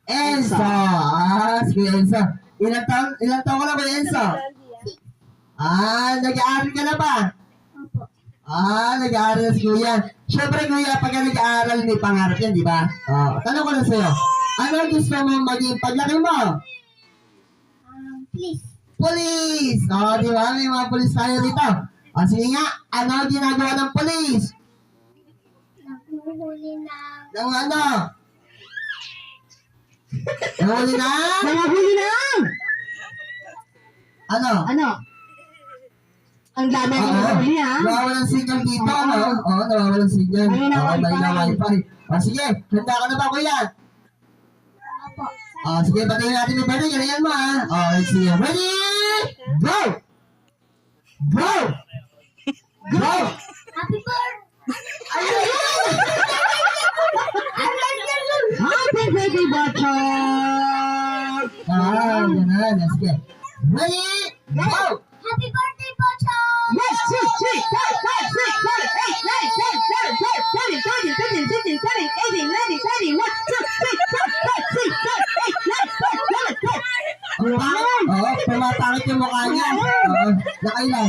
Enzo. Si Kuya Enzo. Ilang taon ka na ba, Enzo? Nag-aaral ka na ba? Nag-aaral na si Kuya. Siyempre, Kuya, pagka nag-aaral, may pangarap yan, di ba? Tanong ko lang sa'yo. Ano gusto mo maging paglaki mo? Please. Police! Di ba? May mga police tayo dito. Sige nga, ano ginagawa ng police? Naghuhuli ng... Ng ano? Nahuli na? Nahuli na! Ano? Ano? Ang dami ang nahuli ha? Nawawalan signal dito, ano? Oo, nawawalan signal. Ayun na, May wifi. na wifi. Sige, handa ka na ba, Kuya? Opo. Sige, patayin natin yung birthday. Ganyan mo, ha? Let's see. Ready? Go! Go! Go! Happy birthday! Happy birthday, Bachok! Yan na. Sige. Ready? Go! Happy birthday, Pocho! 1, 2, 3, 4, 5, 6, 7, 8, 9, 10, 11, 12, 13, 14, 15, 16, 17, 18, 19, 20, 21, 22, 23, 24, 25, 26, 27, 28, 29, 30. Nakailan?